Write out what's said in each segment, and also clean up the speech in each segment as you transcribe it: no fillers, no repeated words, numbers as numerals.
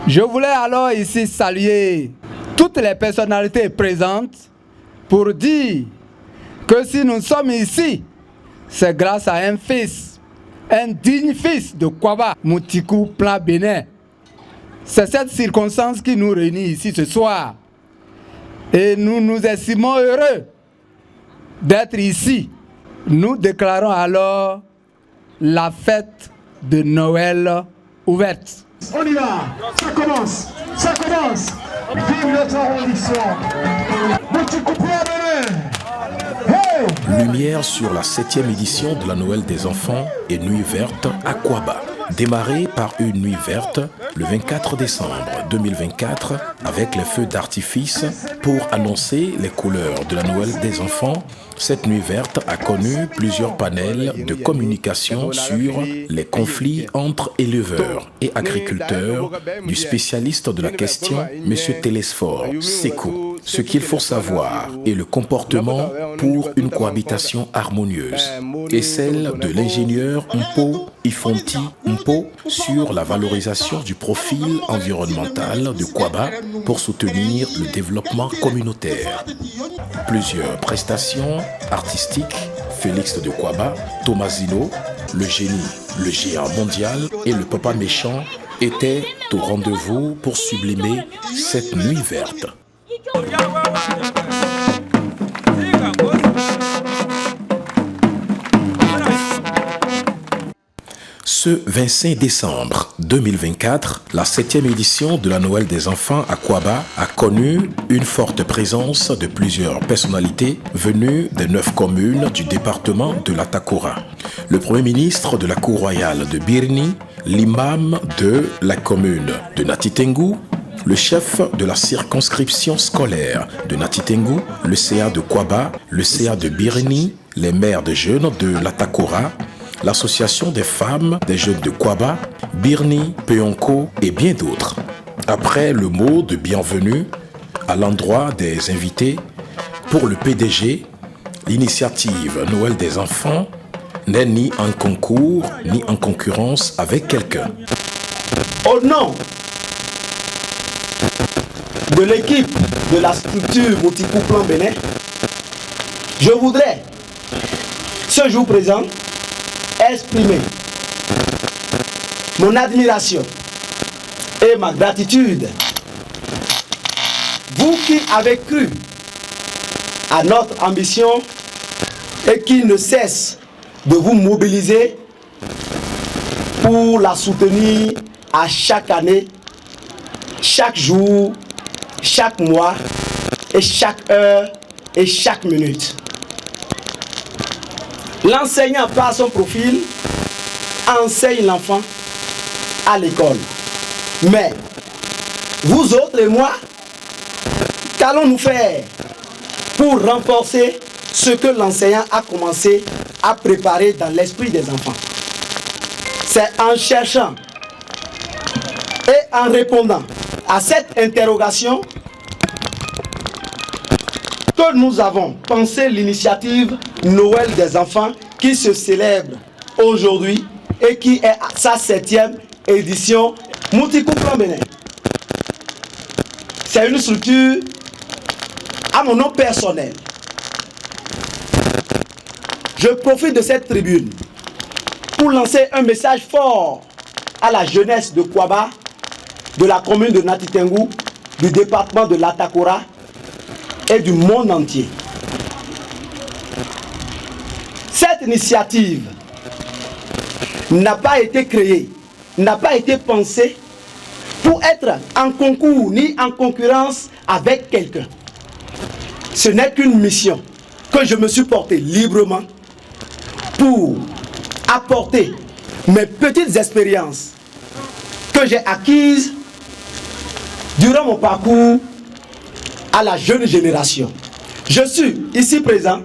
Je voulais alors ici saluer toutes les personnalités présentes pour dire que si nous sommes ici, c'est grâce à un fils, un digne fils de Kwaba, Moutikou Plan Bénin. C'est cette circonstance qui nous réunit ici ce soir. Et nous nous estimons heureux d'être ici. Nous déclarons alors la fête de Noël ouverte. On y va, ça commence. Vive notre arrondissement. Moutikou Plan Bénin. Hey! Lumière sur la 7e édition de la Noël des enfants et Nuit verte à Kwaba. Démarré par une nuit verte le 24 décembre 2024 avec les feux d'artifice pour annoncer les couleurs de la Noël des enfants, cette nuit verte a connu plusieurs panels de communication sur les conflits entre éleveurs et agriculteurs du spécialiste de la question, M. Télésphore Sekou. Ce qu'il faut savoir est le comportement pour une cohabitation harmonieuse et celle de l'ingénieur Mpo Ifonti Mpo sur la valorisation du profil environnemental de Kwaba pour soutenir le développement communautaire. Plusieurs prestations artistiques, Félix de Kwaba, Thomasino, le génie, le géant mondial et le papa méchant étaient au rendez-vous pour sublimer cette nuit verte. Ce 25 décembre 2024, la 7e édition de la Noël des enfants à Kwaba a connu une forte présence de plusieurs personnalités venues des 9 communes du département de l'Atakora. Le premier ministre de la cour royale de Birni, l'imam de la commune de Natitengu, le chef de la circonscription scolaire de Natitengu, le CA de Kwaba, le CA de Birni, les maires de jeunes de l'Atakora, l'association des femmes des jeunes de Kwaba, Birni, Peonko et bien d'autres. Après le mot de bienvenue à l'endroit des invités, pour le PDG, l'initiative Noël des enfants n'est ni en concours ni en concurrence avec quelqu'un. Au nom de l'équipe de la structure Moutikou Plan Bénin, je voudrais ce jour présent exprimer mon admiration et ma gratitude. Vous qui avez cru à notre ambition et qui ne cesse de vous mobiliser pour la soutenir à chaque année, chaque jour, chaque mois et chaque heure et chaque minute. L'enseignant par son profil enseigne l'enfant à l'école. Mais vous autres et moi, qu'allons-nous faire pour renforcer ce que l'enseignant a commencé à préparer dans l'esprit des enfants? C'est en cherchant et en répondant à cette interrogation que nous avons pensé l'initiative Noël des enfants qui se célèbre aujourd'hui et qui est à sa 7e édition Moutikou Plan Bénin. C'est une structure à mon nom personnel. Je profite de cette tribune pour lancer un message fort à la jeunesse de Kwaba, de la commune de Natitengu, du département de l'Atakora et du monde entier. Cette initiative n'a pas été créée, n'a pas été pensée pour être en concours ni en concurrence avec quelqu'un. Ce n'est qu'une mission que je me suis portée librement pour apporter mes petites expériences que j'ai acquises durant mon parcours à la jeune génération. Je suis ici présent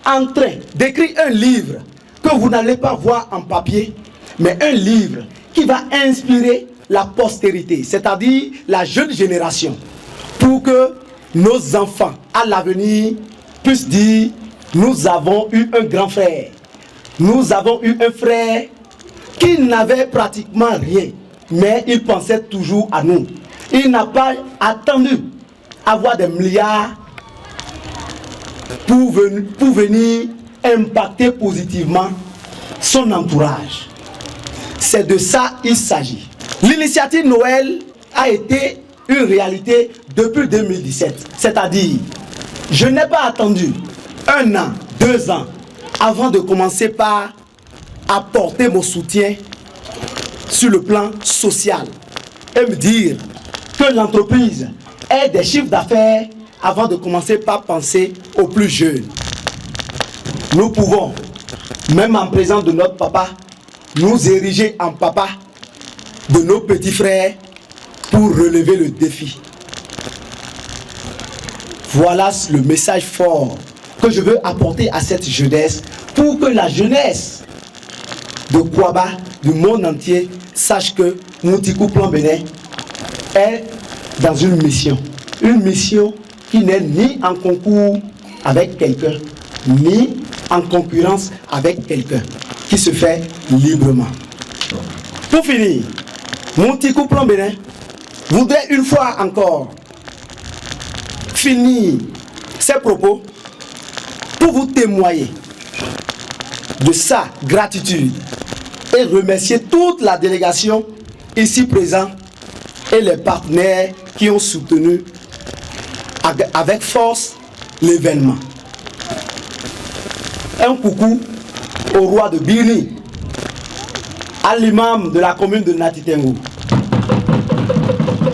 en train d'écrire un livre que vous n'allez pas voir en papier, mais un livre qui va inspirer la postérité, c'est-à-dire la jeune génération, pour que nos enfants à l'avenir puissent dire: nous avons eu un grand frère, nous avons eu un frère qui n'avait pratiquement rien, mais il pensait toujours à nous. Il n'a pas attendu avoir des milliards pour venir impacter positivement son entourage. C'est de ça qu'il s'agit. L'initiative Noël a été une réalité depuis 2017. C'est-à-dire, je n'ai pas attendu 1 an, 2 ans avant de commencer par apporter mon soutien sur le plan social et me dire que l'entreprise ait des chiffres d'affaires avant de commencer par penser aux plus jeunes. Nous pouvons, même en présence de notre papa, nous ériger en papa de nos petits frères pour relever le défi. Voilà le message fort que je veux apporter à cette jeunesse pour que la jeunesse de Kouaba, du monde entier, sache que Moutikou Plan Bénin est dans une mission qui n'est ni en concours avec quelqu'un, ni en concurrence avec quelqu'un, qui se fait librement. Pour finir, Moutikou Plan Bénin voudrait une fois encore finir ses propos pour vous témoigner de sa gratitude et remercier toute la délégation ici présente et les partenaires qui ont soutenu avec force l'événement. Un coucou au roi de Birni, à l'imam de la commune de Nati Tengu.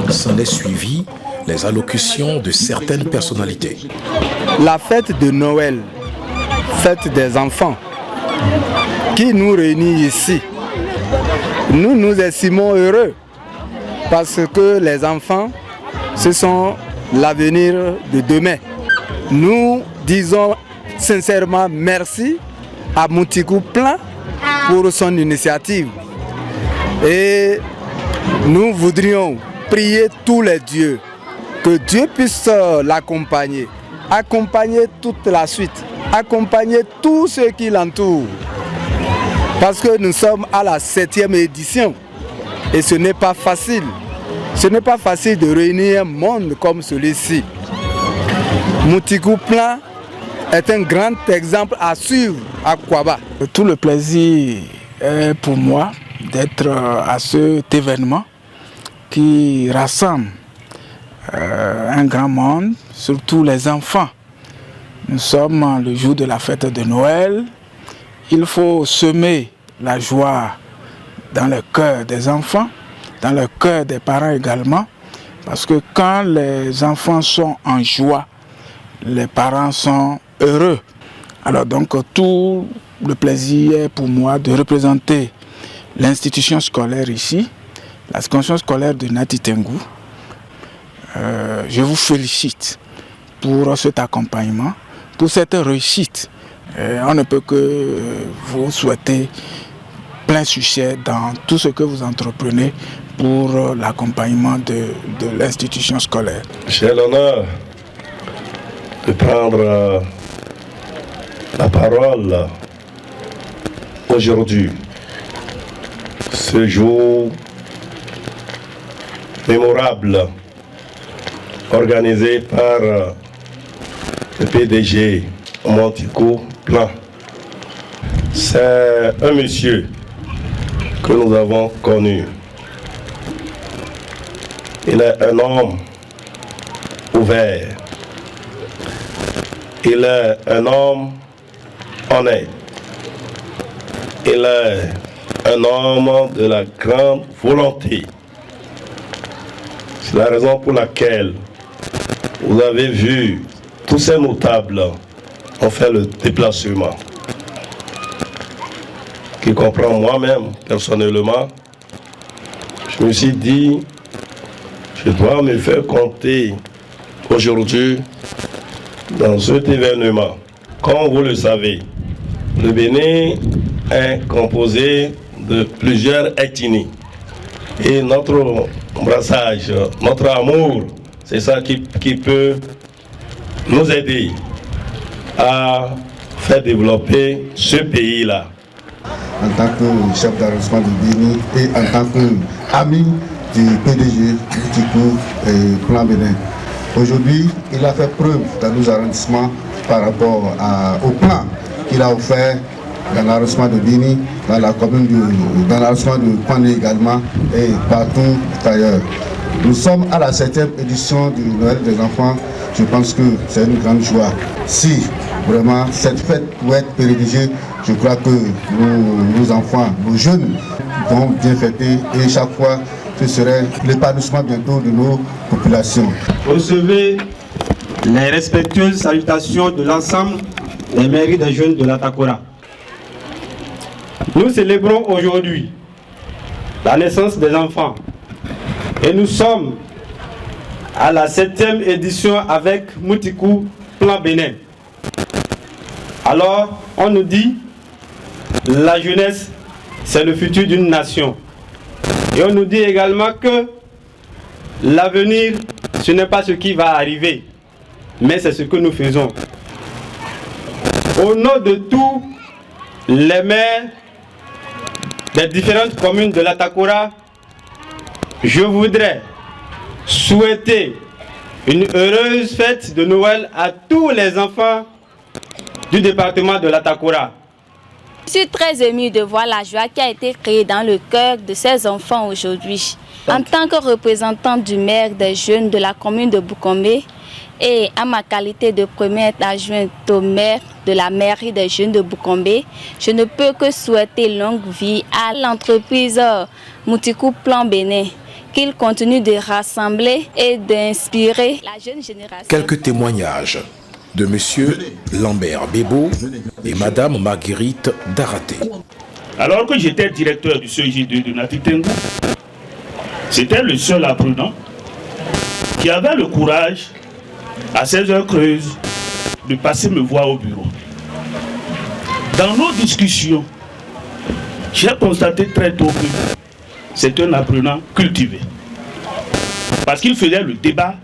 S'en est suivi les allocutions de certaines personnalités. La fête de Noël, fête des enfants, qui nous réunit ici, nous nous estimons heureux parce que les enfants, ce sont l'avenir de demain. Nous disons sincèrement merci à Moutikou Plan pour son initiative. Et nous voudrions prier tous les dieux, que Dieu puisse l'accompagner, accompagner toute la suite, accompagner tous ceux qui l'entourent. Parce que nous sommes à la 7e édition et ce n'est pas facile. Ce n'est pas facile de réunir un monde comme celui-ci. Moutikou Plan est un grand exemple à suivre à Kouaba. Tout le plaisir est pour moi d'être à cet événement qui rassemble un grand monde, surtout les enfants. Nous sommes le jour de la fête de Noël. Il faut semer la joie dans le cœur des enfants, dans le cœur des parents également, parce que quand les enfants sont en joie, les parents sont heureux. Alors donc tout le plaisir est pour moi de représenter l'institution scolaire ici, la section scolaire de Nati Tengu. Je vous félicite pour cet accompagnement, pour cette réussite. On ne peut que vous souhaiter plein succès dans tout ce que vous entreprenez pour l'accompagnement de l'institution scolaire. J'ai l'honneur de prendre la parole aujourd'hui, ce jour mémorable organisé par le PDG Moutikou Plan. C'est un monsieur que nous avons connu. Il est un homme ouvert. Il est un homme honnête. Il est un homme de la grande volonté. C'est la raison pour laquelle vous avez vu tous ces notables ont fait le déplacement. Qui comprend moi-même personnellement, je me suis dit, je dois me faire compter aujourd'hui dans cet événement. Comme vous le savez, le Bénin est composé de plusieurs ethnies. Et notre brassage, notre amour, c'est ça qui peut nous aider à faire développer ce pays-là. en tant que chef d'arrondissement de Béni et en tant qu'ami du PDG Moutikou et Plan Bénin. Aujourd'hui, il a fait preuve dans nos arrondissements par rapport au plan qu'il a offert dans l'arrondissement de Béni, dans l'arrondissement de Pané également et partout ailleurs. Nous sommes à la 7e édition du Noël des enfants. Je pense que c'est une grande joie. Si vraiment cette fête doit être pérennisée, je crois que nos enfants, nos jeunes vont bien fêter et chaque fois ce serait l'épanouissement bientôt de nos populations. Recevez les respectueuses salutations de l'ensemble des mairies des jeunes de la Takora. Nous célébrons aujourd'hui la naissance des enfants et nous sommes à la 7e édition avec Moutikou Plan Bénin. Alors, on nous dit, la jeunesse, c'est le futur d'une nation. Et on nous dit également que l'avenir, ce n'est pas ce qui va arriver, mais c'est ce que nous faisons. Au nom de tous les maires des différentes communes de la Takora, je voudrais souhaiter une heureuse fête de Noël à tous les enfants du département de la Takora. Je suis très émue de voir la joie qui a été créée dans le cœur de ces enfants aujourd'hui. En tant que représentante du maire des jeunes de la commune de Boukombe et à ma qualité de première adjointe au maire de la mairie des jeunes de Boukombe, je ne peux que souhaiter longue vie à l'entreprise Moutikou Plan Bénin, qu'il continue de rassembler et d'inspirer la jeune génération. Quelques témoignages de monsieur Lambert Bébo et madame Marguerite Daraté. Alors que j'étais directeur du CEJ2 de Natitengu, c'était le seul apprenant qui avait le courage, à 16 heures creuses, de passer me voir au bureau. Dans nos discussions, j'ai constaté très tôt que c'est un apprenant cultivé. Parce qu'il faisait le débat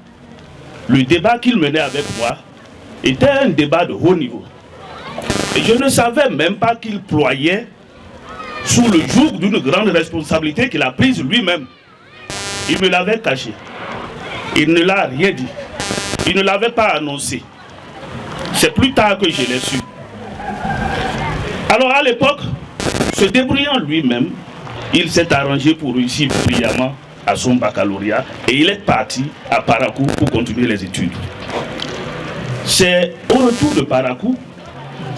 qu'il menait avec moi était un débat de haut niveau. Et je ne savais même pas qu'il ployait sous le joug d'une grande responsabilité qu'il a prise lui-même. Il me l'avait caché. Il ne l'a rien dit. Il ne l'avait pas annoncé. C'est plus tard que je l'ai su. Alors à l'époque, se débrouillant lui-même, il s'est arrangé pour réussir brillamment à son baccalauréat et il est parti à Parakou pour continuer les études. C'est au retour de Parakou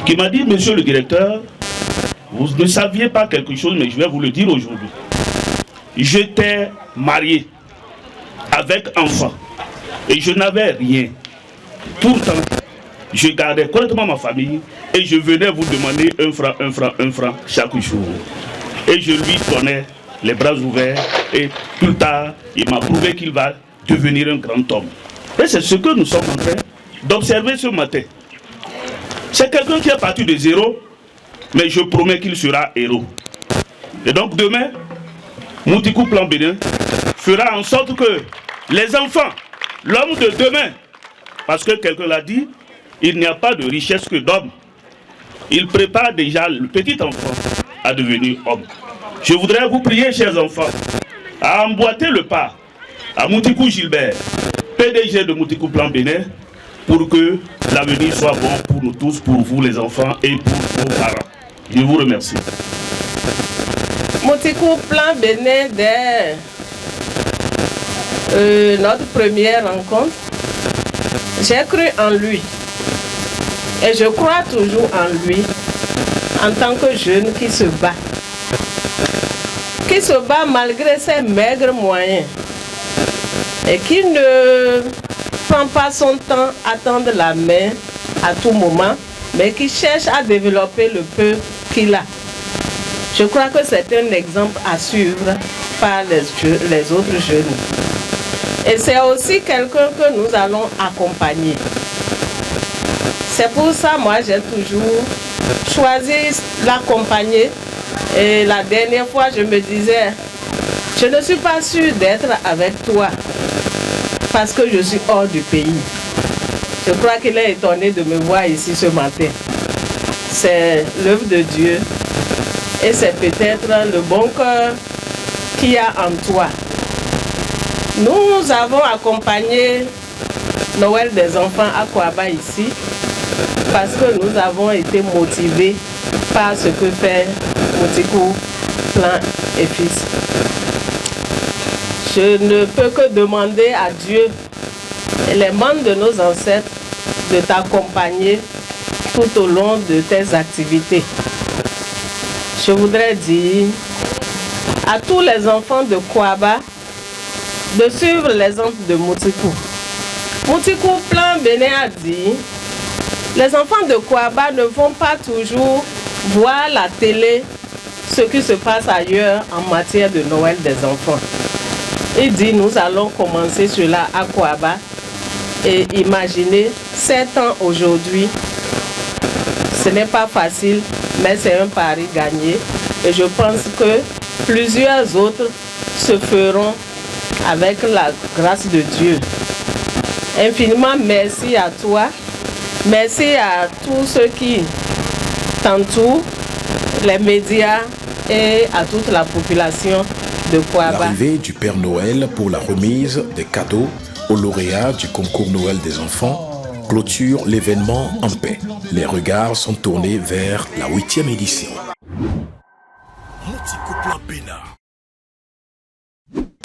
qu'il m'a dit, monsieur le directeur, vous ne saviez pas quelque chose, mais je vais vous le dire aujourd'hui. J'étais marié avec enfant et je n'avais rien. Pourtant, je gardais correctement ma famille et je venais vous demander un franc chaque jour. Et je lui donnais les bras ouverts et plus tard, il m'a prouvé qu'il va devenir un grand homme. Et c'est ce que nous sommes en train d'observer ce matin. C'est quelqu'un qui est parti de zéro, mais je promets qu'il sera héros. Et donc demain, Moutikou Plan Bénin fera en sorte que les enfants, l'homme de demain, parce que quelqu'un l'a dit, il n'y a pas de richesse que d'homme. Il prépare déjà le petit enfant à devenir homme. Je voudrais vous prier, chers enfants, à emboîter le pas à Moutikou Gilbert, PDG de Moutikou Plan Bénin, pour que l'avenir soit bon pour nous tous, pour vous les enfants et pour vos parents. Je vous remercie. Moutikou Plan Bénin, dès notre première rencontre, j'ai cru en lui. Et je crois toujours en lui, en tant que jeune qui se bat. Qui se bat malgré ses maigres moyens. Et qui ne prend pas son temps à tendre la main à tout moment, mais qui cherche à développer le peu qu'il a. Je crois que c'est un exemple à suivre par les autres jeunes. Et c'est aussi quelqu'un que nous allons accompagner. C'est pour ça, moi, j'ai toujours choisi l'accompagner. Et la dernière fois, je me disais, je ne suis pas sûre d'être avec toi parce que je suis hors du pays. Je crois qu'il est étonné de me voir ici ce matin. C'est l'œuvre de Dieu. Et c'est peut-être le bon cœur qu'il y a en toi. Nous avons accompagné Noël des enfants à Kouaba ici parce que nous avons été motivés par ce que fait Moutikou, Plan et Fils. Je ne peux que demander à Dieu et les membres de nos ancêtres de t'accompagner tout au long de tes activités. Je voudrais dire à tous les enfants de Kouaba de suivre l'exemple de Moutikou. Moutikou Plan Bénin a dit, les enfants de Kouaba ne vont pas toujours voir la télé, ce qui se passe ailleurs en matière de Noël des enfants. Il dit, nous allons commencer cela à Kouaba et imaginez 7 ans aujourd'hui. Ce n'est pas facile, mais c'est un pari gagné. Et je pense que plusieurs autres se feront avec la grâce de Dieu. Infiniment merci à toi. Merci à tous ceux qui t'entourent, les médias et à toute la population de Kouaba. L'arrivée du Père Noël pour la remise des cadeaux aux lauréats du concours Noël des enfants clôture l'événement en paix. Les regards sont tournés vers la 8e édition.